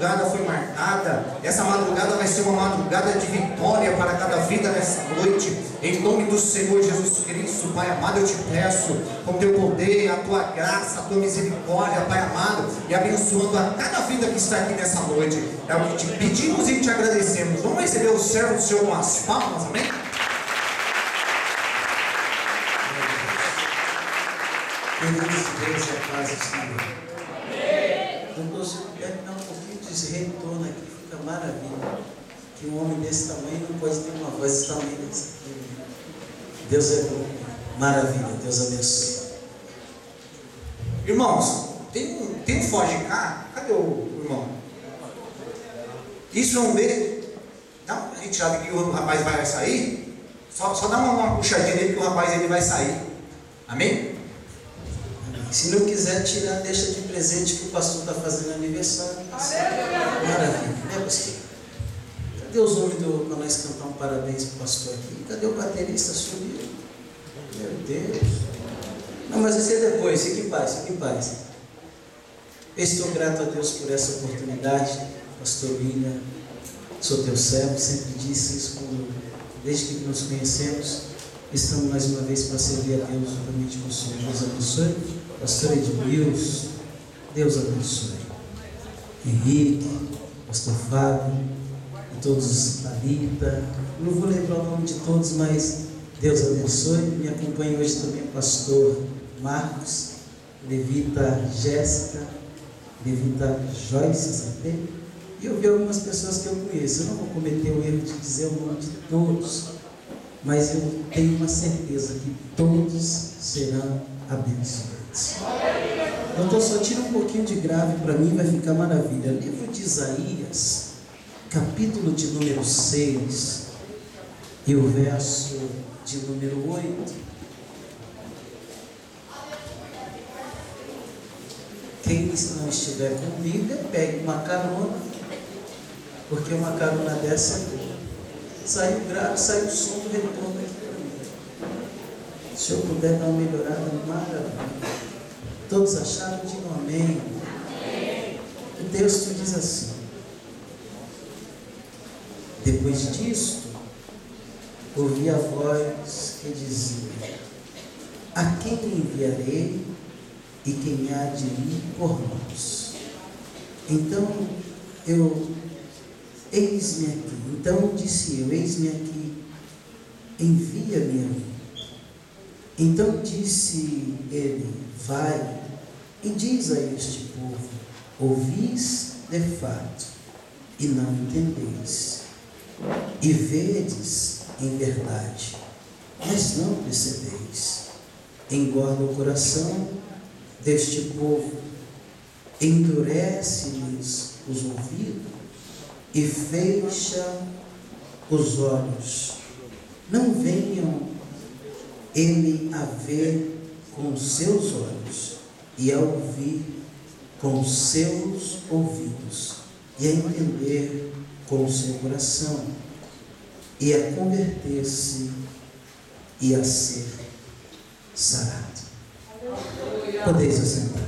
madrugada foi marcada. Essa madrugada vai ser uma madrugada de vitória para cada vida nessa noite. Em nome do Senhor Jesus Cristo, Pai amado, eu te peço, com teu poder, a tua graça, a tua misericórdia, Pai amado, e abençoando a cada vida que está aqui nessa noite. É o que te pedimos e te agradecemos. Vamos receber o servo do Senhor com as palmas, amém? Queridos, Deus é a paz do Senhor. Doutor, se puder dar um pouquinho de retorno aqui, fica maravilha. Que um homem desse tamanho não pode ter uma voz desse tamanho. Deus é bom. Maravilha, Deus abençoe. Irmãos, tem um Ford Ka? Cadê o irmão? Isso é um dele. Dá uma retirada aqui que o rapaz vai sair. Só dá uma puxadinha nele que o rapaz ele vai sair. Amém? Se não quiser tirar, deixa de presente que o pastor está fazendo aniversário. Maravilha, né, pastor? Cadê os homens para nós cantar um parabéns para o pastor aqui? Cadê o baterista? Sumiu. Meu Deus. Não, mas isso é depois. Fique em paz, fique em paz. Eu estou grato a Deus por essa oportunidade. Pastor William, sou teu servo, sempre disse isso desde que nos conhecemos. Estamos mais uma vez para servir a Deus juntamente com o Senhor. Deus abençoe. Pastor Edmilson, Deus abençoe. Henrique, Pastor Fábio, e todos, Thalita. Não vou lembrar o nome de todos, mas Deus abençoe. Me acompanha hoje também o pastor Marcos, levita Jéssica, levita Joyce, até. E eu vi algumas pessoas que eu conheço. Eu não vou cometer o erro de dizer o nome de todos, mas eu tenho uma certeza que todos serão abençoados. Doutor, só tira um pouquinho de grave para mim, vai ficar maravilha. Livro de Isaías, capítulo de número 6 e o verso de número 8. Quem não estiver com Bíblia, pegue uma carona, porque uma carona dessa sai o grave, sai o som do retorno aqui para mim. Se eu puder dar uma melhorada, maravilha. Todos acharam? Digam amém. O texto diz assim: depois disto, ouvi a voz que dizia: a quem enviarei e quem há de ir por nós? Então eis-me aqui. Então disse eu: eis-me aqui, envia-me a mim. Então disse ele: vai e diz a este povo: ouvis de fato e não entendeis, e vedes em verdade, mas não percebeis. Engorda o coração deste povo, endurece-lhes os ouvidos e fecha os olhos. Não venham ele a ver com os seus olhos e a ouvir com os seus ouvidos e a entender com o seu coração e a converter-se e a ser sarado. Podeis assentar.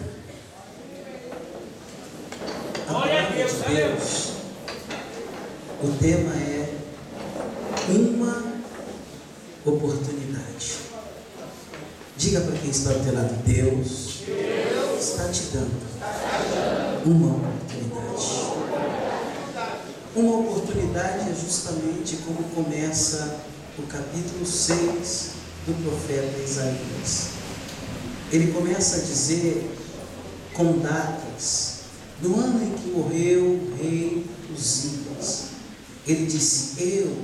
A palavra de Deus, o tema é uma oportunidade. Diga para quem está ao teu lado: Deus está te dando uma oportunidade. Uma oportunidade é justamente como começa o capítulo 6 do profeta Isaías. Ele começa a dizer com datas do ano em que morreu o rei Uzias. Ele disse: eu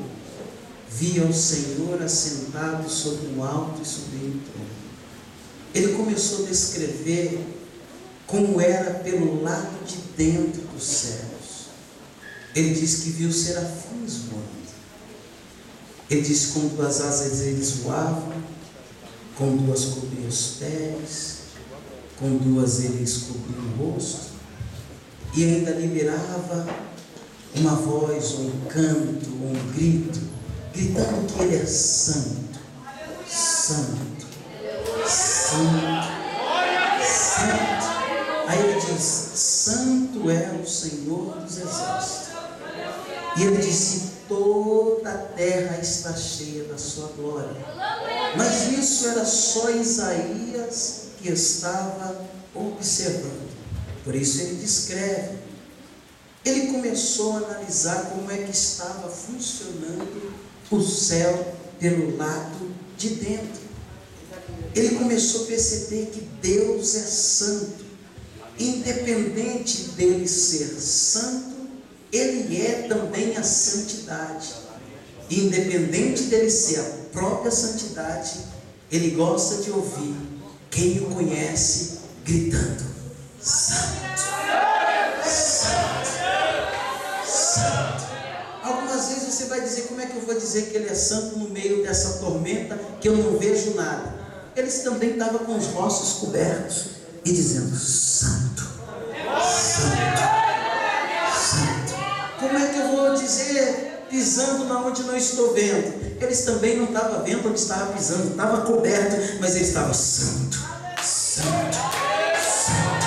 vi ao Senhor assentado sobre um alto e sublime trono. Ele começou a descrever como era pelo lado de dentro dos céus. Ele diz que viu serafins voando. Ele diz que com 2 asas eles voavam, com 2 cobriam os pés, com 2 eles cobriam o rosto, e ainda liberava uma voz, um canto, um grito, gritando que ele é santo, santo, santo, santo. Aí ele diz: santo é o Senhor dos Exércitos. E ele disse: toda a terra está cheia da sua glória. Mas isso era só Isaías que estava observando. Por isso ele descreve. Ele começou a analisar como é que estava funcionando o céu pelo lado de dentro. Ele começou a perceber que Deus é santo. Independente dele ser santo, ele é também a santidade. Independente dele ser a própria santidade, ele gosta de ouvir quem o conhece gritando: santo, santo, santo. Algumas vezes você vai dizer: como é que eu vou dizer que ele é santo no meio dessa tormenta que eu não vejo nada? Eles também estavam com os rostos cobertos e dizendo: santo, santo, santo. Como é que eu vou dizer pisando na onde não estou vendo? Eles também não estavam vendo onde estava pisando, estava coberto, mas ele estava santo, santo, santo.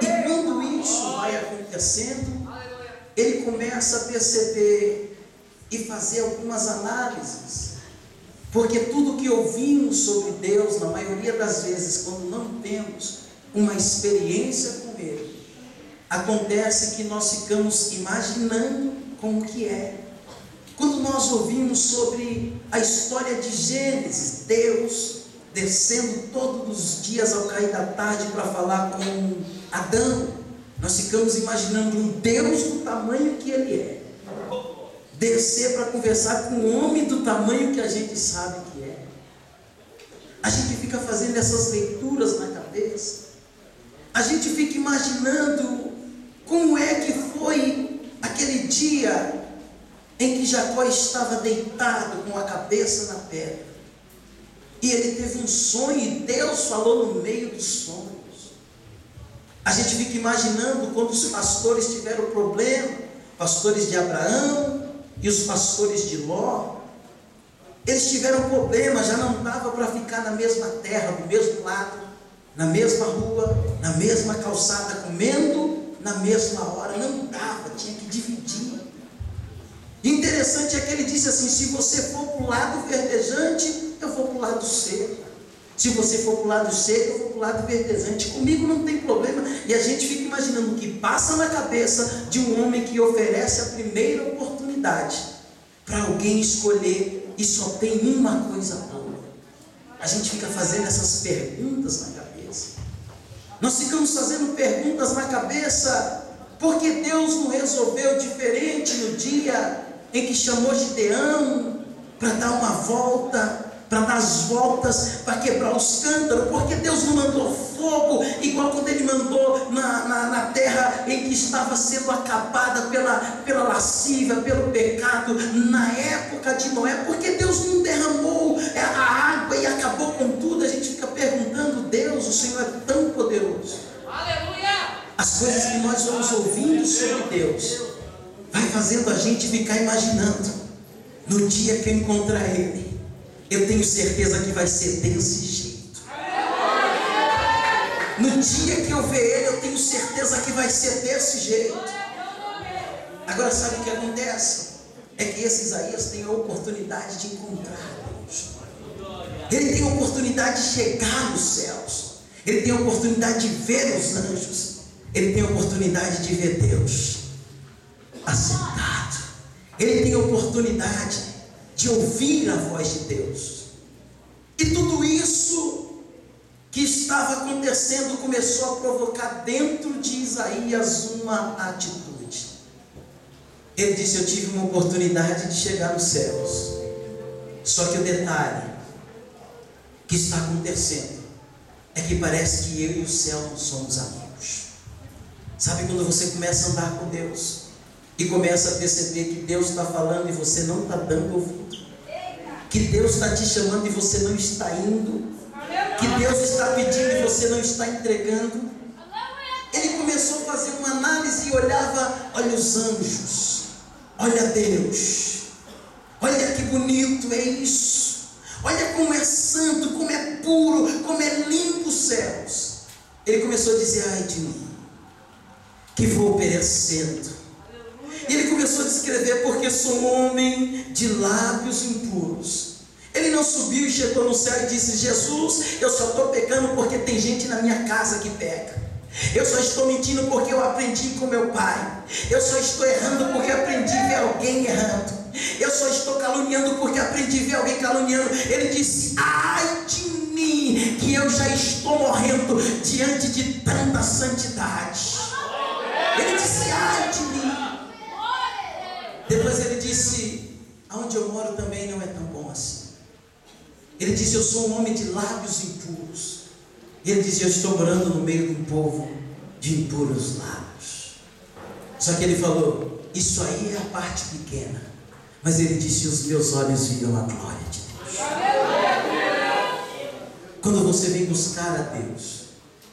E quando isso vai acontecendo, ele começa a perceber e fazer algumas análises. Porque tudo que ouvimos sobre Deus, na maioria das vezes, quando não temos uma experiência com Ele, acontece que nós ficamos imaginando como que é. Quando nós ouvimos sobre a história de Gênesis, Deus descendo todos os dias ao cair da tarde para falar com Adão, nós ficamos imaginando um Deus do tamanho que Ele é. Descer para conversar com um homem do tamanho que a gente sabe que é. A gente fica fazendo essas leituras na cabeça. A gente fica imaginando como é que foi aquele dia em que Jacó estava deitado com a cabeça na pedra. E ele teve um sonho e Deus falou no meio dos sonhos. A gente fica imaginando quando os pastores tiveram problema, pastores de Abraão e os pastores de Ló, eles tiveram problema, já não dava para ficar na mesma terra, do mesmo lado, na mesma rua, na mesma calçada, comendo na mesma hora, não dava, tinha que dividir. Interessante é que ele disse assim: se você for para o lado verdejante, eu vou para o lado seco. Se você for para o lado seco, eu vou para o lado verdejante. Comigo não tem problema. E a gente fica imaginando o que passa na cabeça de um homem que oferece a primeira oportunidade para alguém escolher e só tem uma coisa boa. A gente fica fazendo essas perguntas na cabeça. Nós ficamos fazendo perguntas na cabeça porque Deus não resolveu diferente no dia em que chamou Gideão para dar uma volta, para dar as voltas, para quebrar os cântaros, porque Deus não mandou fogo, igual quando Ele mandou na terra em que estava sendo acabada pela lascívia, pelo pecado, na época de Noé, porque Deus não derramou a água e acabou com tudo. A gente fica perguntando: Deus, o Senhor é tão poderoso. Aleluia! As coisas que nós vamos ouvindo sobre Deus, vai fazendo a gente ficar imaginando, no dia que eu encontrar Ele, eu tenho certeza que vai ser desse jeito. No dia que eu ver Ele, eu tenho certeza que vai ser desse jeito. Agora sabe o que acontece? É que esse Isaías tem a oportunidade de encontrar Deus. Ele tem a oportunidade de chegar nos céus. Ele tem a oportunidade de ver os anjos. Ele tem a oportunidade de ver Deus assentado. Ele tem a oportunidade de ouvir a voz de Deus. E tudo isso que estava acontecendo começou a provocar dentro de Isaías uma atitude. Ele disse: eu tive uma oportunidade de chegar nos céus. Só que o detalhe que está acontecendo é que parece que eu e o céu não somos amigos. Sabe quando você começa a andar com Deus e começa a perceber que Deus está falando e você não está dando ouvido, que Deus está te chamando e você não está indo, que Deus está pedindo e você não está entregando? Ele começou a fazer uma análise e olhava: olha os anjos, olha Deus, olha que bonito é isso, olha como é santo, como é puro, como é limpo os céus. Ele começou a dizer: ai de mim, que vou perecendo. E ele começou a descrever: porque sou um homem de lábios impuros. Ele não subiu e chegou no céu e disse: Jesus, eu só estou pecando porque tem gente na minha casa que peca. Eu só estou mentindo porque eu aprendi com meu pai. Eu só estou errando porque aprendi a ver alguém errando. Eu só estou caluniando porque aprendi a ver alguém caluniando. Ele disse: ai de mim, que eu já estou morrendo diante de tanta santidade. Ele disse: ai de mim. Depois ele disse: aonde eu moro também não é tão bom assim. Ele disse: eu sou um homem de lábios impuros. E ele disse: eu estou morando no meio de um povo de impuros lábios. Só que ele falou: isso aí é a parte pequena. Mas ele disse: os meus olhos viram a glória de Deus. Quando você vem buscar a Deus,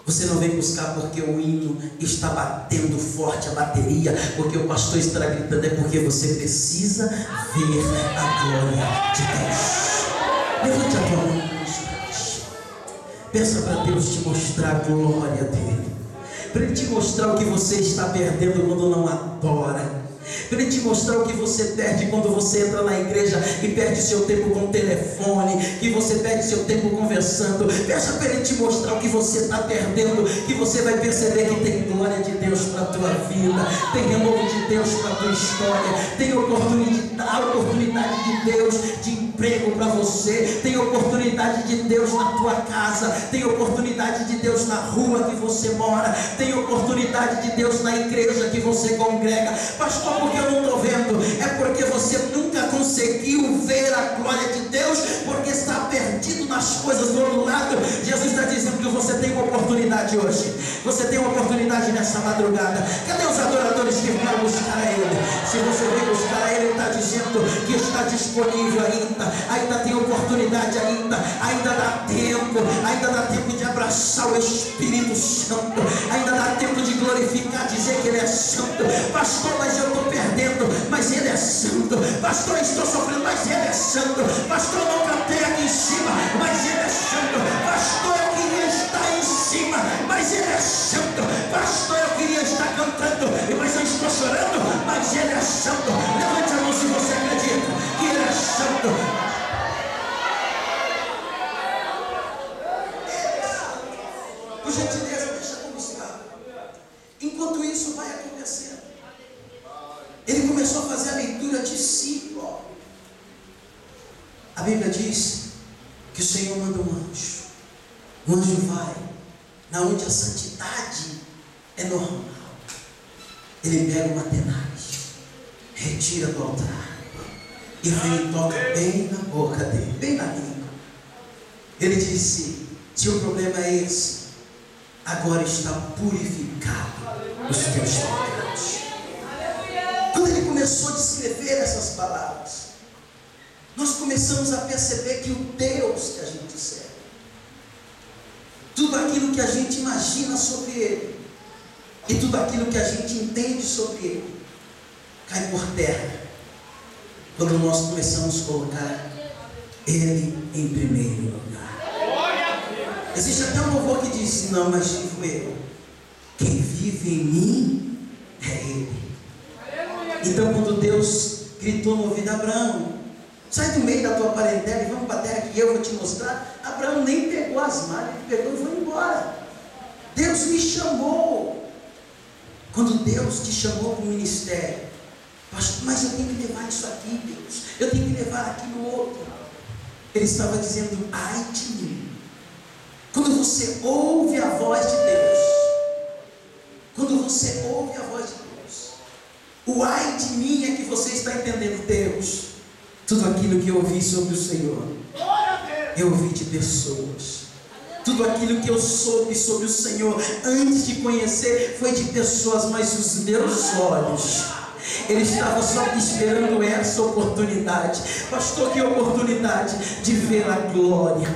você não vem buscar porque o hino está batendo forte, a bateria, porque o pastor está gritando. É porque você precisa ver a glória de Deus. Levante a tua mão. Peça para Deus te mostrar a glória dele, para Ele te mostrar o que você está perdendo quando não adora, para Ele te mostrar o que você perde quando você entra na igreja e perde seu tempo com o telefone, que você perde seu tempo conversando. Peça para Ele te mostrar o que você está perdendo, que você vai perceber que tem glória de Deus para a tua vida, tem renovo de Deus para a tua história, tem oportunidade de Deus de emprego para você, tem oportunidade de Deus na tua casa, tem oportunidade de Deus na rua que você mora, tem oportunidade de Deus na igreja que você congrega. Pastor, porque eu não estou vendo? É porque você nunca conseguiu ver a glória de Deus, porque está perdido nas coisas do outro lado. Jesus está dizendo que você tem uma oportunidade hoje, você tem uma oportunidade nessa madrugada. Cadê os adoradores que vieram buscar a Ele? Se você veio buscar a Ele, Ele está dizendo que está disponível ainda tem oportunidade, ainda dá tempo de abraçar o Espírito Santo, ainda dá tempo de glorificar, dizer que Ele é santo. Pastor, mas eu estou perdendo, mas Ele é santo. Pastor, eu estou sofrendo, mas Ele é santo. Pastor, eu não cantei aqui em cima, mas Ele é santo. Pastor, eu queria estar em cima, mas Ele é santo. Pastor, eu queria estar cantando, mas eu estou chorando, mas Ele é santo. Levante a mão se você acredita que Ele é santo. Por gentileza, deixa eu buscar. Enquanto isso vai acontecendo, ele começou a fazer a leitura de si. A Bíblia diz que o Senhor manda um anjo. O anjo vai na onde a santidade é normal. Ele pega uma tenaz, retira do altar e vem e toca bem na boca dele, bem na língua. Ele disse: se o problema é esse, agora está purificado os teus pecados. Quando ele começou a descrever essas palavras, nós começamos a perceber que o Deus que a gente serve, tudo aquilo que a gente imagina sobre Ele e tudo aquilo que a gente entende sobre Ele, cai por terra quando nós começamos a colocar Ele em primeiro lugar. Existe até um louvor que diz: não, mas vivo eu, quem vive em mim é Ele. Então, quando Deus gritou no ouvido: Abraão, sai do meio da tua parentela e vamos para a terra que eu vou te mostrar. Abraão nem pegou as malhas, ele pegou e foi embora. Deus me chamou. Quando Deus te chamou para o ministério, pastor, mas eu tenho que levar isso aqui, Deus, eu tenho que levar aquilo outro. Ele estava dizendo: ai de mim. Quando você ouve a voz de Deus, quando você ouve a voz de Deus, o ai de mim é que você está entendendo: Deus, tudo aquilo que eu ouvi sobre o Senhor, eu ouvi de pessoas. Tudo aquilo que eu soube sobre o Senhor antes de conhecer foi de pessoas, mas os meus olhos, ele estava só esperando essa oportunidade. Pastor, que oportunidade de ver a glória.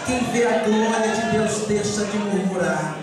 Quem vê a glória de Deus deixa de murmurar.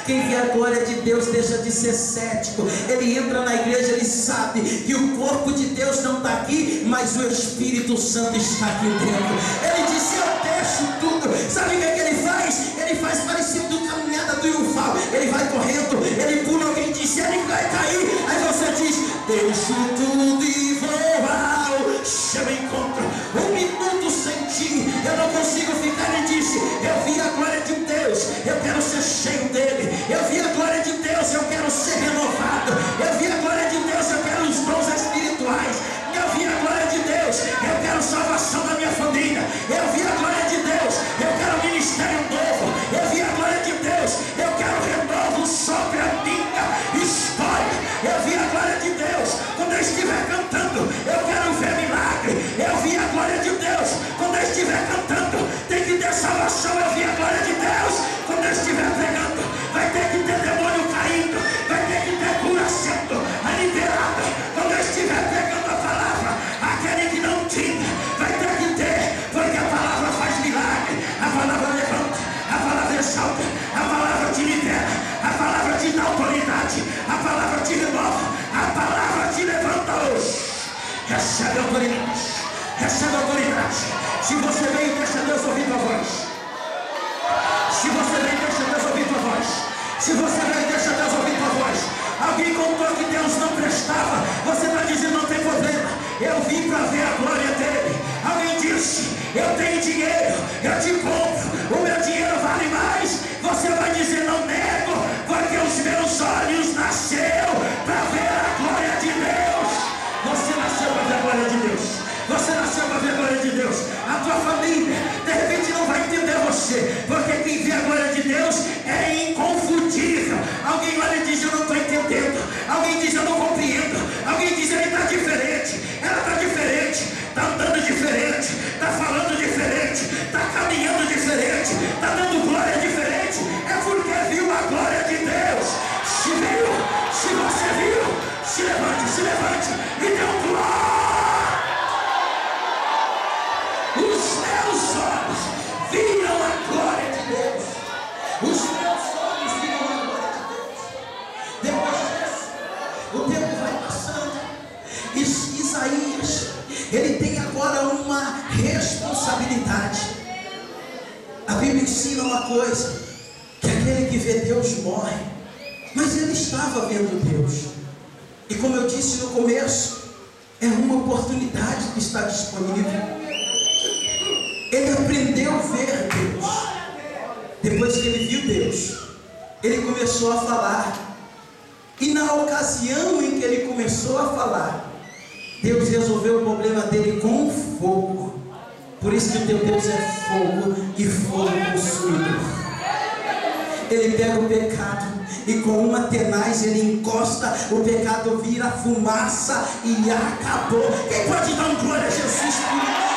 Quem vê a glória de Deus deixa de ser cético. Ele entra na igreja, ele sabe que o corpo de Deus não está aqui, mas o Espírito Santo está aqui dentro. Ele disse: eu deixo tudo. Sabe o que ele faz? Ele faz parecido com caminhada triunfal. Ele vai correndo, ele pula, alguém disse: se ele vai cair, aí você diz: deixo tudo e vou ao seu encontro. 1 minuto sem ti, eu não consigo ficar. Ele disse: eu vi a glória de Deus, eu quero ser cheio dele. Eu vi a glória de Deus, eu quero ser renovado. Eu vi a glória de Deus, eu quero os dons espirituais. Eu vi a glória de Deus, eu quero salvação da minha família. Eu vi a glória de Deus, eu quero ministério novo. Eu vi a glória de Deus, eu quero renovo sobre a minha história. Eu vi a glória de Deus, quando eu estiver cantando, eu quero ver milagre. Eu vi a glória de Deus, quando eu estiver cantando, tem que ter salvação. Eu vi a glória de Deus, quando eu estiver pregando, vai ter que ter demônio caindo, vai ter que ter cura sendo liberada. Quando eu estiver pregando a palavra, aquele que não tinha, vai ter que ter, porque a palavra faz milagre. A palavra levanta, a palavra exalta, a palavra te libera, a palavra te dá autoridade, a palavra te renova, a palavra te levanta hoje. Recebe autoridade, recebe autoridade. Se você veio, deixa Deus ouvir tua voz. Se você veio, deixa Deus ouvir tua voz. Se você veio, deixa Deus ouvir tua voz. Alguém contou que Deus não prestava, você está dizendo: não tem problema, eu vim para ver a glória dele. Alguém disse: eu tenho dinheiro, eu te compro, o meu dinheiro vale mais. Você vai dizer: não nego, porque os meus olhos nasceram para ver a glória de Deus. Você nasceu para ver a glória de Deus. Você nasceu para ver a glória de Deus. A tua família de repente não vai entender você, porque quem vê a glória de Deus é inconfundível. Alguém olha e diz: eu não estou entendendo. Alguém diz: eu não compreendo. Alguém diz: ele está diferente, ela está diferente, está andando diferente, está falando diferente, está caminhando diferente, está dando glória diferente. É porque viu a glória de Deus. Se viu, se você viu, se levante e dê um glória. Os meus olhos viram a glória de Deus. Os meus olhos viram a glória de Deus. Depois disso, o tempo vai passando. Isaías, ele tem agora uma responsabilidade. A Bíblia ensina uma coisa: que aquele que vê Deus morre. Mas ele estava vendo Deus. E como eu disse no começo, é uma oportunidade que está disponível. Ele aprendeu a ver Deus. Depois que ele viu Deus, ele começou a falar. E na ocasião em que ele começou a falar, Deus resolveu o problema dele com fogo. Por isso que o teu Deus é fogo e fogo consumidor. Ele pega o pecado e com uma tenaz ele encosta, o pecado vira fumaça e acabou. Quem pode dar um glória a Jesus por isso?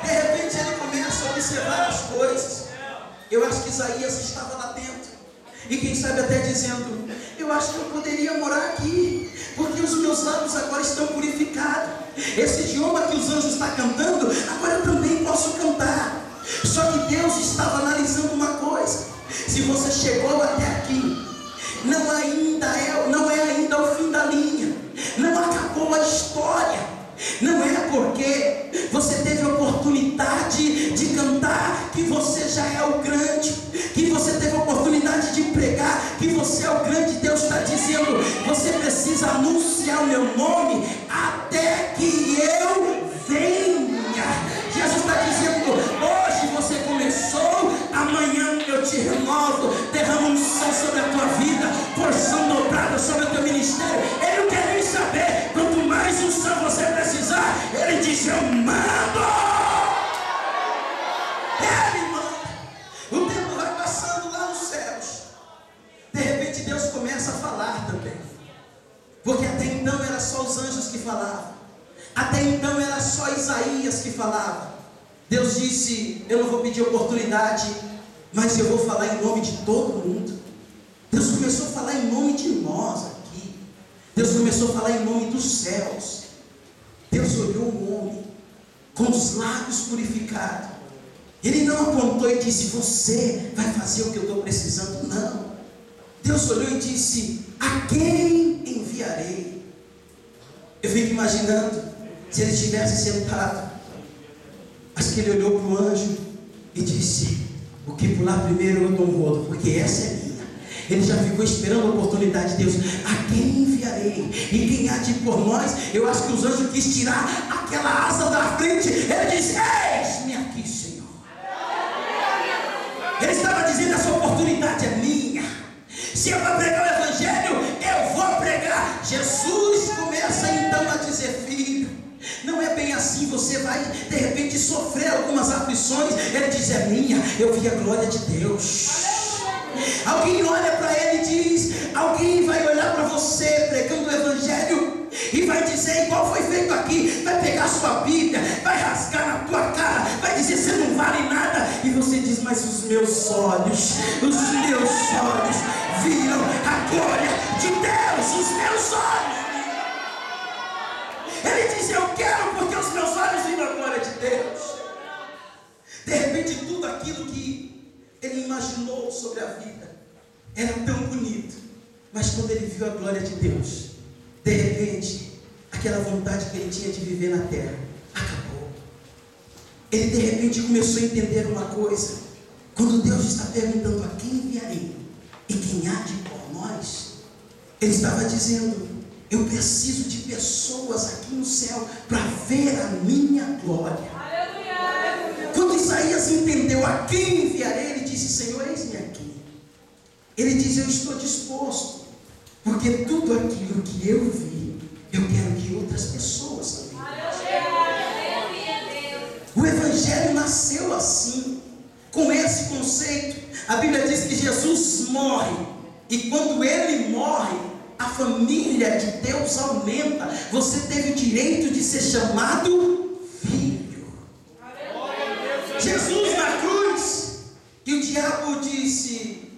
De repente ele começa a observar as coisas. Eu acho que Isaías estava lá dentro. E quem sabe até dizendo: eu acho que eu poderia morar aqui, porque os meus lábios agora estão purificados. Esse idioma que os anjos estão cantando, agora eu também posso cantar. Só que Deus estava analisando uma coisa: se você chegou até aqui, não é ainda o fim da linha, não acabou a história. Não é porque você teve a oportunidade de cantar que você já é o grande, que você teve a oportunidade de pregar que você é o grande. Deus está dizendo: você precisa anunciar o meu nome até que eu venha. Jesus está dizendo: hoje você começou, amanhã eu te renovo, derramo unção sobre a tua vida, porção dobrada sobre o teu ministério. Ele não quer nem saber, quanto mais unção você precisar, ele diz: eu mando. Ele manda. O tempo vai passando lá nos céus. De repente Deus começa a falar também, porque até então era só os anjos que falavam, até então era só Isaías que falava. Deus disse: eu não vou pedir oportunidade, mas eu vou falar em nome de todo mundo. Deus começou a falar em nome de nós aqui. Deus começou a falar em nome dos céus. Deus olhou o homem com os lábios purificados. Ele não apontou e disse: você vai fazer o que eu estou precisando. Não. Deus olhou e disse: a quem enviarei? Eu fico imaginando, se ele estivesse sentado, mas que ele olhou para o anjo e disse: o que pular primeiro eu dou um rodo, porque essa é minha. Ele já ficou esperando a oportunidade de Deus. A quem enviarei? E quem há de ir por nós? Eu acho que os anjos quis tirar aquela asa da frente. Ele disse: eis-me aqui, Senhor. Ele estava dizendo: essa oportunidade é minha. Se é para pregar o Evangelho, eu vou pregar. Jesus começa então a dizer: filho, não é bem assim, você vai de repente sofrer algumas aflições. Ele diz: é minha, eu vi a glória de Deus. Alguém olha para ele e diz: alguém vai olhar para você pregando o Evangelho e vai dizer igual foi feito aqui, vai pegar sua Bíblia, vai rasgar na tua cara, vai dizer: você não vale nada. E você diz: mas os meus olhos viram a glória de Deus, os meus olhos. Ele diz: eu quero porque os meus olhos viram a glória de Deus. De repente tudo aquilo que ele imaginou sobre a vida era tão bonito, mas quando ele viu a glória de Deus, de repente aquela vontade que ele tinha de viver na terra acabou. Ele de repente começou a entender uma coisa: quando Deus está perguntando a quem enviarei e quem há de ir por nós, ele estava dizendo: eu preciso de pessoas aqui no céu para ver a minha glória. Quando Isaías entendeu a quem enviarei, ele disse: Senhor, eis-me aqui. Ele diz: eu estou disposto, porque tudo aquilo que eu vi, eu quero que outras pessoas também. O Evangelho nasceu assim, com esse conceito. A Bíblia diz que Jesus morre, e quando ele morre, a família de Deus aumenta. Você teve o direito de ser chamado filho. Jesus na cruz, e o diabo disse: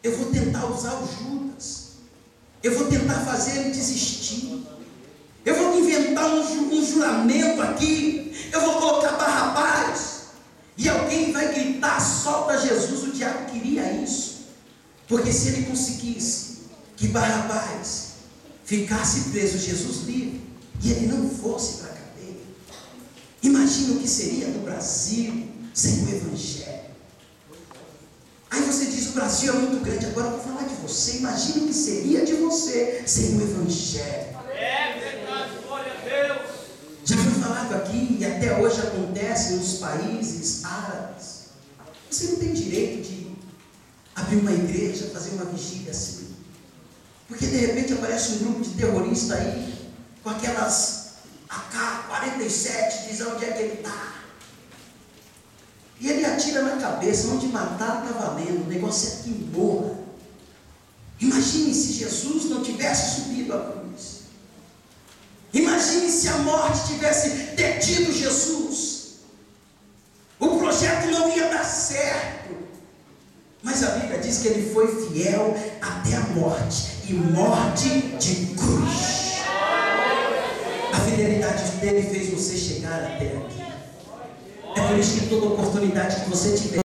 eu vou tentar usar o Judas, eu vou tentar fazer ele desistir, eu vou inventar um juramento aqui, eu vou colocar Barrabás, e alguém vai gritar: solta Jesus. O diabo queria isso, porque se ele conseguisse que Barrabás ficasse preso, Jesus livre, e ele não fosse para a cadeia, imagina o que seria no Brasil sem o Evangelho. Aí você diz: o Brasil é muito grande. Agora eu vou falar de você. Imagina o que seria de você sem o Evangelho. Glória a Deus. Já foi falado aqui, e até hoje acontece nos países árabes. Você não tem direito de abrir uma igreja, fazer uma vigília assim, porque de repente aparece um grupo de terroristas aí, com aquelas AK-47, diz onde é que ele está, e ele atira na cabeça. Onde matar está valendo, o negócio é que morra. Imagine se Jesus não tivesse subido à cruz. Imagine se a morte tivesse detido Jesus. O projeto não ia dar certo. Mas a Bíblia diz que ele foi fiel até a morte, e morte de cruz. A fidelidade dele fez você chegar até aqui. É por isso que toda oportunidade que você tiver,